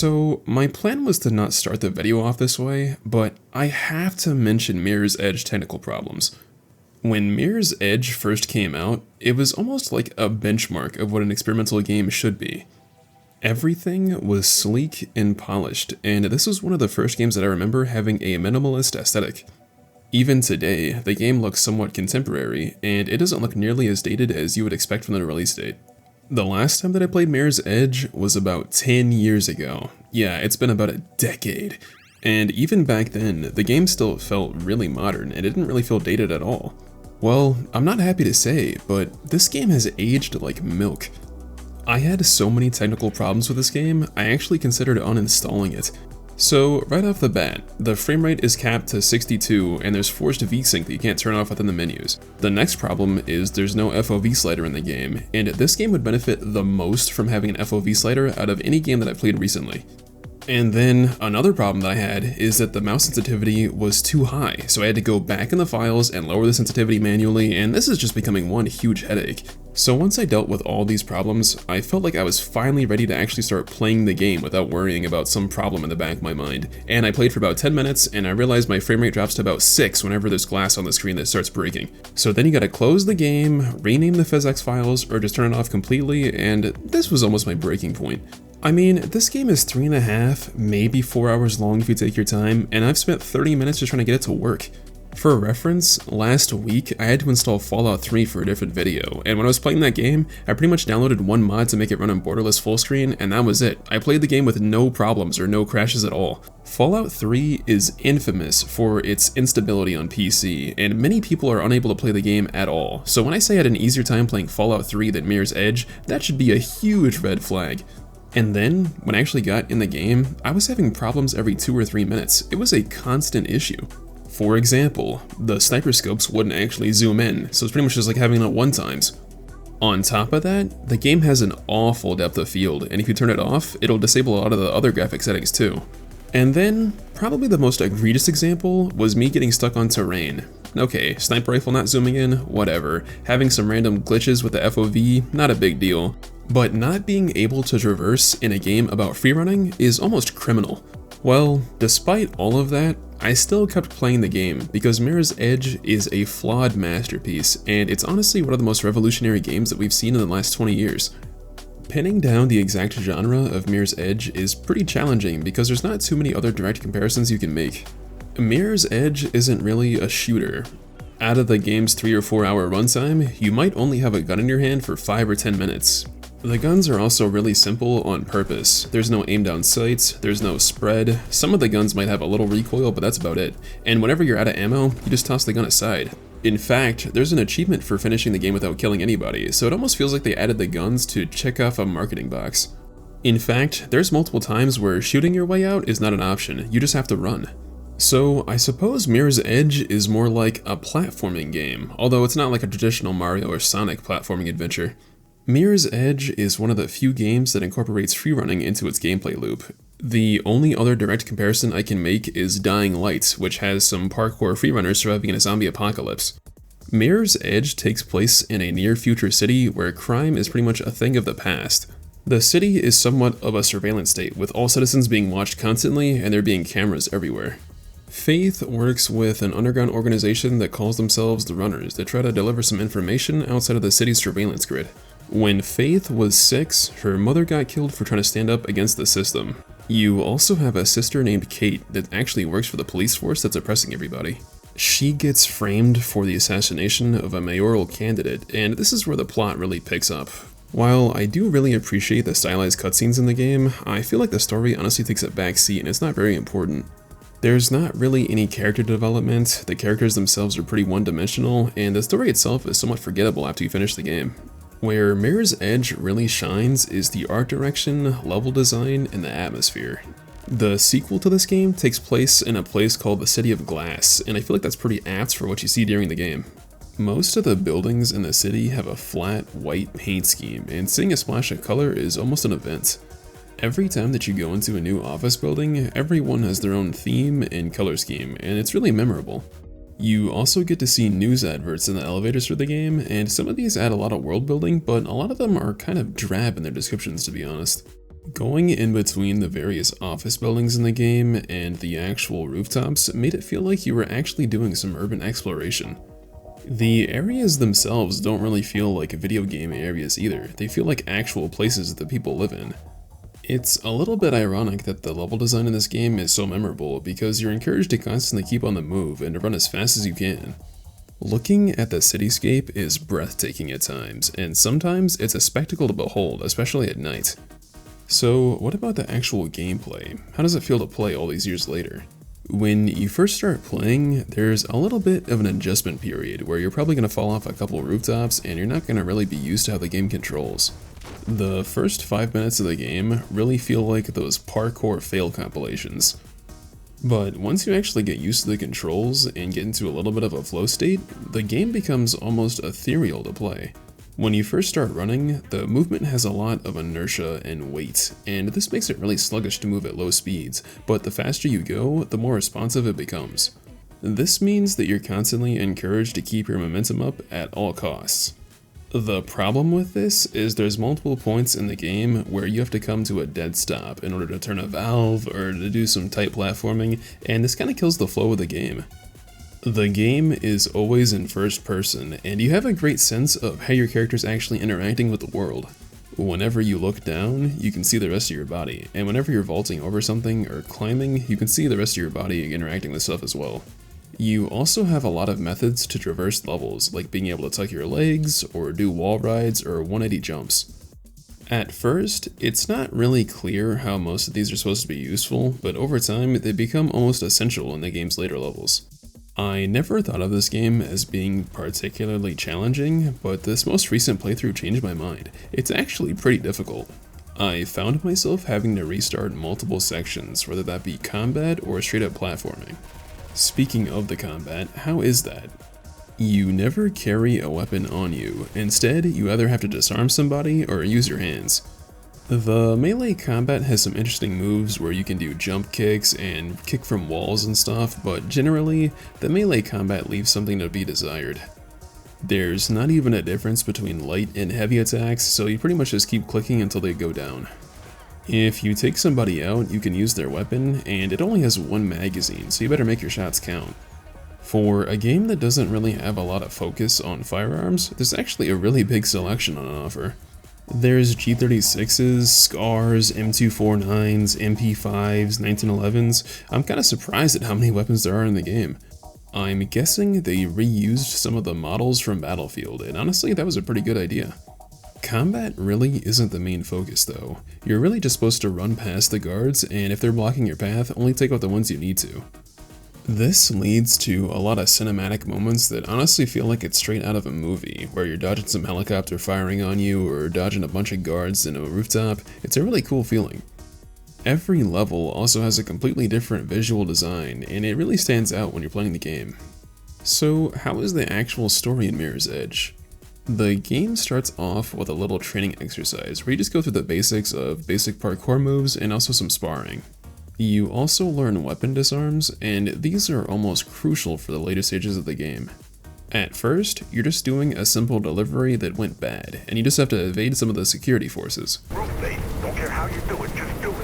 So my plan was to not start the video off this way, but I have to mention Mirror's Edge technical problems. When Mirror's Edge first came out, it was almost like a benchmark of what an experimental game should be. Everything was sleek and polished, and this was one of the first games that I remember having a minimalist aesthetic. Even today, the game looks somewhat contemporary, and it doesn't look nearly as dated as you would expect from the release date. The last time that I played Mirror's Edge was about 10 years ago. Yeah, it's been about a decade. And even back then, the game still felt really modern and it didn't really feel dated at all. Well, I'm not happy to say, but this game has aged like milk. I had so many technical problems with this game, I actually considered uninstalling it. So right off the bat, the frame rate is capped to 62 and there's forced VSync that you can't turn off within the menus. The next problem is there's no FOV slider in the game, and this game would benefit the most from having an FOV slider out of any game that I played recently. And then another problem that I had is that the mouse sensitivity was too high, so I had to go back in the files and lower the sensitivity manually, and this is just becoming one huge headache. So once I dealt with all these problems, I felt like I was finally ready to actually start playing the game without worrying about some problem in the back of my mind. And I played for about 10 minutes, and I realized my frame rate drops to about 6 whenever there's glass on the screen that starts breaking. So then you gotta close the game, rename the PhysX files, or just turn it off completely, and this was almost my breaking point. I mean, this game is 3.5, maybe 4 hours long if you take your time, and I've spent 30 minutes just trying to get it to work. For reference, last week I had to install Fallout 3 for a different video, and when I was playing that game, I pretty much downloaded one mod to make it run on borderless full screen, and that was it. I played the game with no problems or no crashes at all. Fallout 3 is infamous for its instability on PC, and many people are unable to play the game at all, so when I say I had an easier time playing Fallout 3 than Mirror's Edge, that should be a huge red flag. And then, when I actually got in the game, I was having problems every 2 or 3 minutes. It was a constant issue. For example, the sniper scopes wouldn't actually zoom in, so it's pretty much just like having it at one times. On top of that, the game has an awful depth of field, and if you turn it off, it'll disable a lot of the other graphic settings too. And then, probably the most egregious example was me getting stuck on terrain. Okay, sniper rifle not zooming in, whatever. Having some random glitches with the FOV, not a big deal. But not being able to traverse in a game about freerunning is almost criminal. Well, despite all of that, I still kept playing the game because Mirror's Edge is a flawed masterpiece, and it's honestly one of the most revolutionary games that we've seen in the last 20 years. Pinning down the exact genre of Mirror's Edge is pretty challenging because there's not too many other direct comparisons you can make. Mirror's Edge isn't really a shooter. Out of the game's 3 or 4 hour runtime, you might only have a gun in your hand for 5 or 10 minutes. The guns are also really simple on purpose. There's no aim down sights, there's no spread. Some of the guns might have a little recoil, but that's about it. And whenever you're out of ammo, you just toss the gun aside. In fact, there's an achievement for finishing the game without killing anybody, so it almost feels like they added the guns to check off a marketing box. In fact, there's multiple times where shooting your way out is not an option, you just have to run. So I suppose Mirror's Edge is more like a platforming game, although it's not like a traditional Mario or Sonic platforming adventure. Mirror's Edge is one of the few games that incorporates freerunning into its gameplay loop. The only other direct comparison I can make is Dying Light, which has some parkour freerunners surviving in a zombie apocalypse. Mirror's Edge takes place in a near-future city where crime is pretty much a thing of the past. The city is somewhat of a surveillance state, with all citizens being watched constantly and there being cameras everywhere. Faith works with an underground organization that calls themselves the Runners that try to deliver some information outside of the city's surveillance grid. When Faith was 6, her mother got killed for trying to stand up against the system. You also have a sister named Kate that actually works for the police force that's oppressing everybody. She gets framed for the assassination of a mayoral candidate, and this is where the plot really picks up. While I do really appreciate the stylized cutscenes in the game, I feel like the story honestly takes a back seat and it's not very important. There's not really any character development, the characters themselves are pretty one-dimensional, and the story itself is somewhat forgettable after you finish the game. Where Mirror's Edge really shines is the art direction, level design, and the atmosphere. The sequel to this game takes place in a place called the City of Glass, and I feel like that's pretty apt for what you see during the game. Most of the buildings in the city have a flat, white paint scheme, and seeing a splash of color is almost an event. Every time that you go into a new office building, everyone has their own theme and color scheme, and it's really memorable. You also get to see news adverts in the elevators for the game, and some of these add a lot of world building, but a lot of them are kind of drab in their descriptions, to be honest. Going in between the various office buildings in the game and the actual rooftops made it feel like you were actually doing some urban exploration. The areas themselves don't really feel like video game areas either, they feel like actual places that people live in. It's a little bit ironic that the level design in this game is so memorable because you're encouraged to constantly keep on the move and to run as fast as you can. Looking at the cityscape is breathtaking at times, and sometimes it's a spectacle to behold, especially at night. So what about the actual gameplay? How does it feel to play all these years later? When you first start playing, there's a little bit of an adjustment period where you're probably going to fall off a couple rooftops and you're not going to really be used to how the game controls. The first 5 minutes of the game really feel like those parkour fail compilations. But once you actually get used to the controls and get into a little bit of a flow state, the game becomes almost ethereal to play. When you first start running, the movement has a lot of inertia and weight, and this makes it really sluggish to move at low speeds, but the faster you go, the more responsive it becomes. This means that you're constantly encouraged to keep your momentum up at all costs. The problem with this is there's multiple points in the game where you have to come to a dead stop in order to turn a valve or to do some tight platforming, and this kind of kills the flow of the game. The game is always in first person, and you have a great sense of how your character is actually interacting with the world. Whenever you look down, you can see the rest of your body, and whenever you're vaulting over something or climbing, you can see the rest of your body interacting with stuff as well. You also have a lot of methods to traverse levels, like being able to tuck your legs, or do wall rides, or 180 jumps. At first, it's not really clear how most of these are supposed to be useful, but over time, they become almost essential in the game's later levels. I never thought of this game as being particularly challenging, but this most recent playthrough changed my mind. It's actually pretty difficult. I found myself having to restart multiple sections, whether that be combat or straight up platforming. Speaking of the combat, how is that? You never carry a weapon on you. Instead, you either have to disarm somebody or use your hands. The melee combat has some interesting moves where you can do jump kicks and kick from walls and stuff, but generally, the melee combat leaves something to be desired. There's not even a difference between light and heavy attacks, so you pretty much just keep clicking until they go down. If you take somebody out, you can use their weapon, and it only has one magazine, so you better make your shots count. For a game that doesn't really have a lot of focus on firearms, there's actually a really big selection on offer. There's G36s, SCARs, M249s, MP5s, 1911s. I'm kinda surprised at how many weapons there are in the game. I'm guessing they reused some of the models from Battlefield, and honestly, that was a pretty good idea. Combat really isn't the main focus though. You're really just supposed to run past the guards, and if they're blocking your path, only take out the ones you need to. This leads to a lot of cinematic moments that honestly feel like it's straight out of a movie, where you're dodging some helicopter firing on you or dodging a bunch of guards in a rooftop. It's a really cool feeling. Every level also has a completely different visual design, and it really stands out when you're playing the game. So how is the actual story in Mirror's Edge? The game starts off with a little training exercise where you just go through the basics of basic parkour moves and also some sparring. You also learn weapon disarms, and these are almost crucial for the later stages of the game. At first, you're just doing a simple delivery that went bad, and you just have to evade some of the security forces. Don't care how you do it, just do it.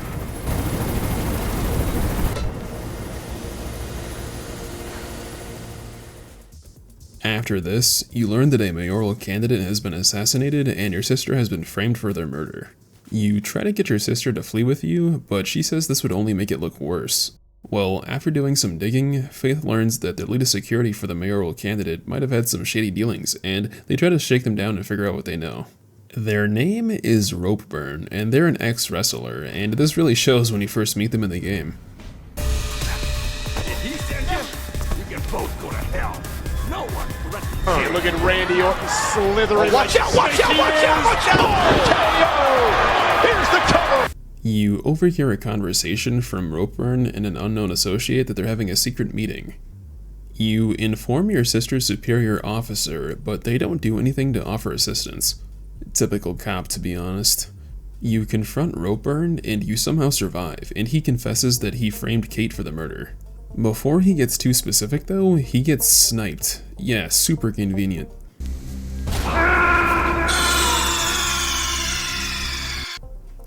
After this, you learn that a mayoral candidate has been assassinated and your sister has been framed for their murder. You try to get your sister to flee with you, but she says this would only make it look worse. Well, after doing some digging, Faith learns that the lead of security for the mayoral candidate might have had some shady dealings, and they try to shake them down and figure out what they know. Their name is Ropeburn, and they're an ex-wrestler, and this really shows when you first meet them in the game. Did he send you? You can both go to hell. No one. Hey, look at Randy Orton slithering. Watch out, watch out, watch out, watch out! Here's the cover. You overhear a conversation from Ropeburn and an unknown associate that they're having a secret meeting. You inform your sister's superior officer, but they don't do anything to offer assistance. Typical cop, to be honest. You confront Ropeburn and you somehow survive, and he confesses that he framed Kate for the murder. Before he gets too specific though, he gets sniped. Yeah, super convenient.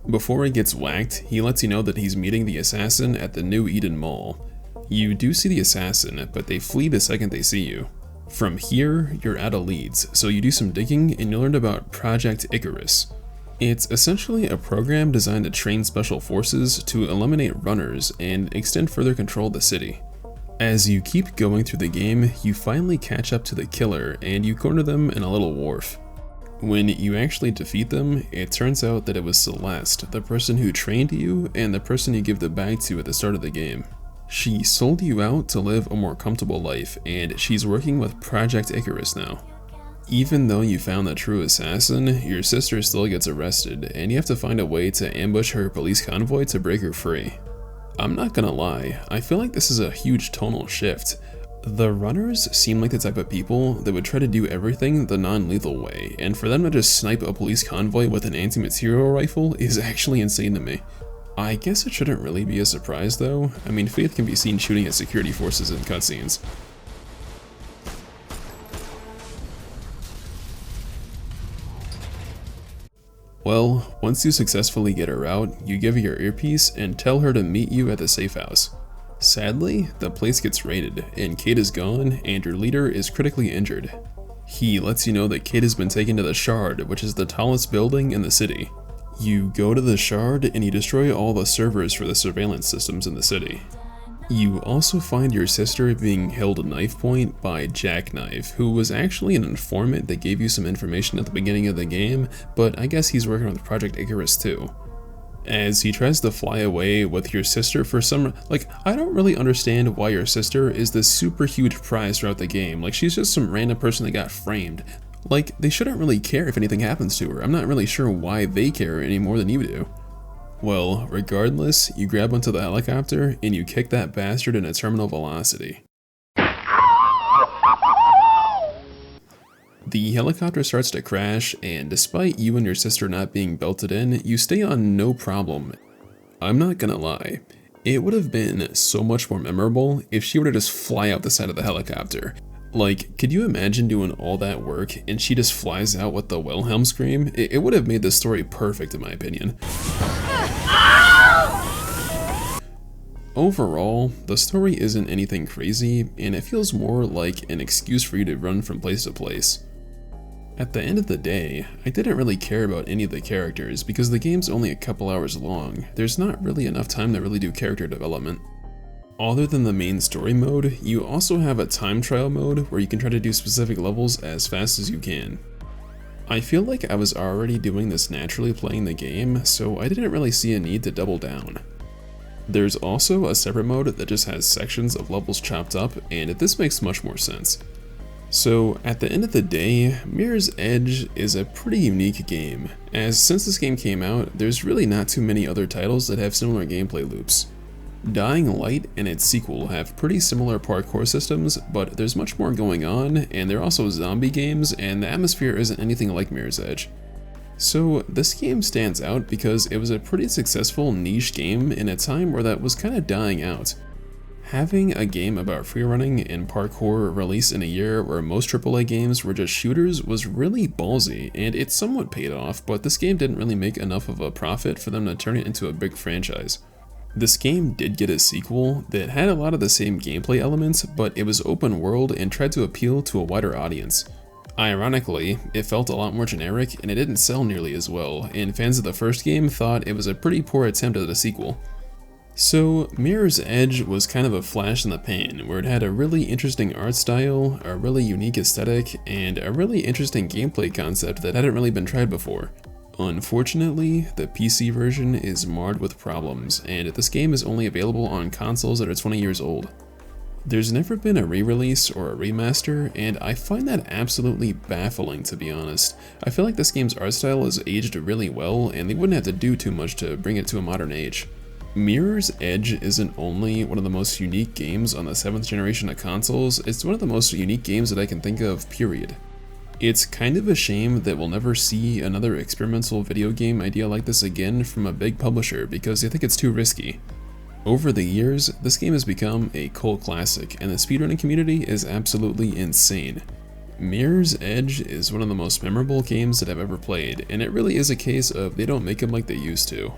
Before he gets whacked, he lets you know that he's meeting the assassin at the New Eden Mall. You do see the assassin, but they flee the second they see you. From here, you're out of leads, so you do some digging and you learned about Project Icarus. It's essentially a program designed to train special forces to eliminate runners and extend further control of the city. As you keep going through the game, you finally catch up to the killer and you corner them in a little wharf. When you actually defeat them, it turns out that it was Celeste, the person who trained you and the person you give the bag to at the start of the game. She sold you out to live a more comfortable life, and she's working with Project Icarus now. Even though you found the true assassin, your sister still gets arrested, and you have to find a way to ambush her police convoy to break her free. I'm not gonna lie, I feel like this is a huge tonal shift. The runners seem like the type of people that would try to do everything the non-lethal way, and for them to just snipe a police convoy with an anti-material rifle is actually insane to me. I guess it shouldn't really be a surprise though. I mean, Faith can be seen shooting at security forces in cutscenes. Well, once you successfully get her out, you give her your earpiece and tell her to meet you at the safe house. Sadly, the place gets raided, and Kate is gone, and your leader is critically injured. He lets you know that Kate has been taken to the Shard, which is the tallest building in the city. You go to the Shard and you destroy all the servers for the surveillance systems in the city. You also find your sister being held at knife point by Jackknife, who was actually an informant that gave you some information at the beginning of the game, but I guess he's working with Project Icarus too. As he tries to fly away with your sister for some, I don't really understand why your sister is this super huge prize throughout the game. She's just some random person that got framed. They shouldn't really care if anything happens to her. I'm not really sure why they care any more than you do. Well, regardless, you grab onto the helicopter and you kick that bastard in a terminal velocity. The helicopter starts to crash, and despite you and your sister not being belted in, you stay on no problem. I'm not gonna lie, it would have been so much more memorable if she were to just fly out the side of the helicopter. Could you imagine doing all that work and she just flies out with the Wilhelm scream? It would have made the story perfect in my opinion. Overall, the story isn't anything crazy, and it feels more like an excuse for you to run from place to place. At the end of the day, I didn't really care about any of the characters because the game's only a couple hours long. There's not really enough time to really do character development. Other than the main story mode, you also have a time trial mode where you can try to do specific levels as fast as you can. I feel like I was already doing this naturally playing the game, so I didn't really see a need to double down. There's also a separate mode that just has sections of levels chopped up, and this makes much more sense. So at the end of the day, Mirror's Edge is a pretty unique game, as since this game came out, there's really not too many other titles that have similar gameplay loops. Dying Light and its sequel have pretty similar parkour systems, but there's much more going on, and they're also zombie games, and the atmosphere isn't anything like Mirror's Edge. So this game stands out because it was a pretty successful niche game in a time where that was kind of dying out. Having a game about freerunning and parkour released in a year where most AAA games were just shooters was really ballsy, and it somewhat paid off, but this game didn't really make enough of a profit for them to turn it into a big franchise. This game did get a sequel that had a lot of the same gameplay elements, but it was open world and tried to appeal to a wider audience. Ironically, it felt a lot more generic and it didn't sell nearly as well, and fans of the first game thought it was a pretty poor attempt at a sequel. So, Mirror's Edge was kind of a flash in the pan, where it had a really interesting art style, a really unique aesthetic, and a really interesting gameplay concept that hadn't really been tried before. Unfortunately, the PC version is marred with problems, and this game is only available on consoles that are 20 years old. There's never been a re-release or a remaster, and I find that absolutely baffling, to be honest. I feel like this game's art style is aged really well, and they wouldn't have to do too much to bring it to a modern age. Mirror's Edge isn't only one of the most unique games on the 7th generation of consoles, it's one of the most unique games that I can think of, period. It's kind of a shame that we'll never see another experimental video game idea like this again from a big publisher because they think it's too risky. Over the years, this game has become a cult classic, and the speedrunning community is absolutely insane. Mirror's Edge is one of the most memorable games that I've ever played, and it really is a case of they don't make them like they used to.